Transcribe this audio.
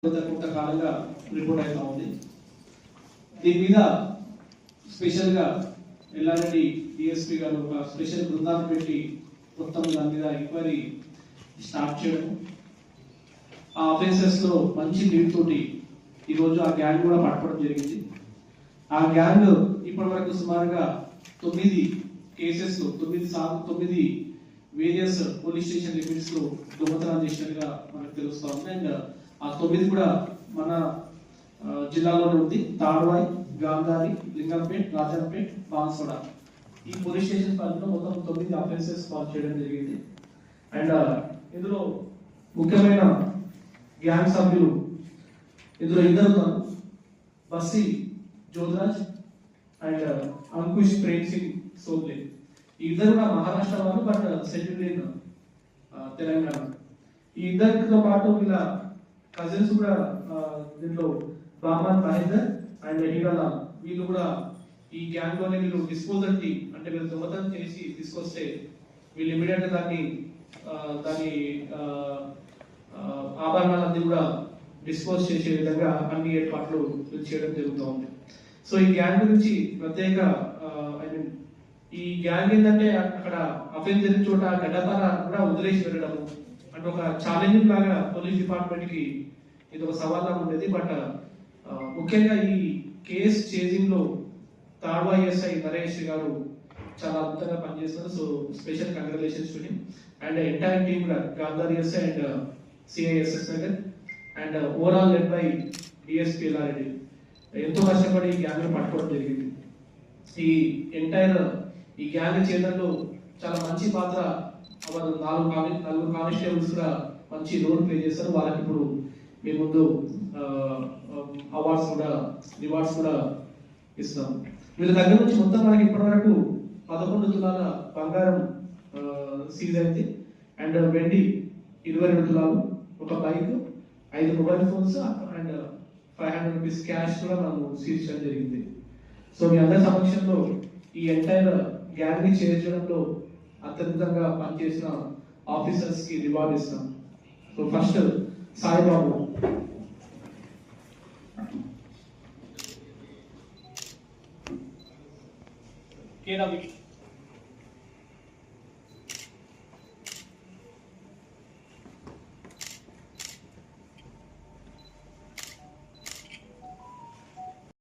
కొంతకాలంగా రిపోర్ట్ అవుతా ఉంది. దీని మీద స్పెషల్గా ఎల్లారెడ్డి డిఎస్పీ గారు ఒక స్పెషల్ బృందాన్ని పెట్టి మొత్తం దాని మీద ఎంక్వైరీ స్టార్ట్ చేయడం, ఆ ఆఫెన్సెస్లో మంచి లీడ్ తోటి ఈరోజు ఆ గ్యాంగ్ కూడా పట్టుకోవడం జరిగింది. ఆ గ్యాంగ్ ఇప్పటి వరకు సుమారుగా 9 కేసెస్లో 9 వేరియస్ పోలీస్ స్టేషన్ లిమిట్స్ లో దొంగతనాలు చేసినట్టుగా మనకు తెలుస్తా ఉంది. అండ్ ఆ 9 కూడా మన జిల్లాలోనే ఉంది. తాడ్వాయి, గాంధారి, లింగంపేట్, రాజంపేట్, బాన్సోడ ఈ పోలీస్ స్టేషన్ పరిధిలో మొత్తం 9 అఫెన్సెస్ కాల్ చేయడం జరిగింది. అండ్ ఇందులో ముఖ్యమైన గ్యాంగ్ సభ్యులు ఇందులో ఇద్దరు, బస్సి జోధరాజ్ అండ్ అంకుష్ ప్రేమ్ సింగ్ సోబ్లే. ఈ ఇద్దరు కూడా మహారాష్ట్ర వాళ్ళు, బట్ సెటిల్డ్ ఇన్ తెలంగాణ. ఈ ఇద్దరితో పాటు వీళ్ళ కజిన్స్ కూడా దీంట్లో బామన్ మహేందర్ అండ్ హీరాలాల్, వీళ్ళు కూడా ఈ గ్యాంగ్ లోనే వీళ్ళు డిస్పోజల్ టీమ్, అంటే వీళ్ళు దొంగతనం చేసి తీసుకొస్తే వీళ్ళు ఇమీడియట్ గా దాని ఆభరణాలన్నీ కూడా డిస్పోజ్ చేసే విధంగా అన్ని ఏర్పాట్లు చేయడం జరుగుతూ ఉంది. సో ఈ గ్యాంగ్ గురించి ప్రత్యేక ఈ గ్యాంగ్ ఏంటంటే అక్కడ అఫెన్స్ జరిగిన చోట గడ్డపార కూడా వదిలేసి వెళ్ళడము అంటే ఒక ఛాలెంజింగ్ లాగా పోలీస్ డిపార్ట్మెంట్ కి ఇది ఒక సవాల్లా ఉండేది. బట్ ముఖ్యంగా ఈ కేస్ చేజింగ్ లో తాడ్వా ఎస్ఐ నరేష్ గారు చాలా అద్భుతంగా పనిచేస్తున్నారు. So special congratulations to him and entire team కూడా, Gandhari SI and CISS Nagar and overall led by DSP Yellareddy ఎంతో కష్టపడి ఈ గ్యాంగ్ పట్టుకోవడం జరిగింది. ఈ ఎంటైర్ ఈ గ్యాంగ్ చేయడంలో చాలా మంచి పాత్ర నలుగురు కానిస్టేబుల్స్ కూడా మంచి రోల్ ప్లే చేస్తారు. వాళ్ళకి ఇప్పుడు మీ ముందు అవార్డ్స్ కూడా, రివార్డ్స్ కూడా ఇస్తాం. వీళ్ళ దగ్గర నుంచి మొత్తం మనకి ఇప్పటి వరకు 11 తులాల బంగారం సీజ్ అయింది అండ్ వెండి 22 తులాలు, ఒక bike, 5 mobile phones and 500 rupees cash కూడా మనం సీజ్ చేయడం జరిగింది. సో మీ అందరి సమక్షంలో ఈ ఎంటైర్ గ్యాంగ్ ని చేర్చడంలో అత్యధికంగా పనిచేసిన ఆఫీసర్స్ కి రివార్డ్ ఇస్తాం. So first Saibabu. కేనా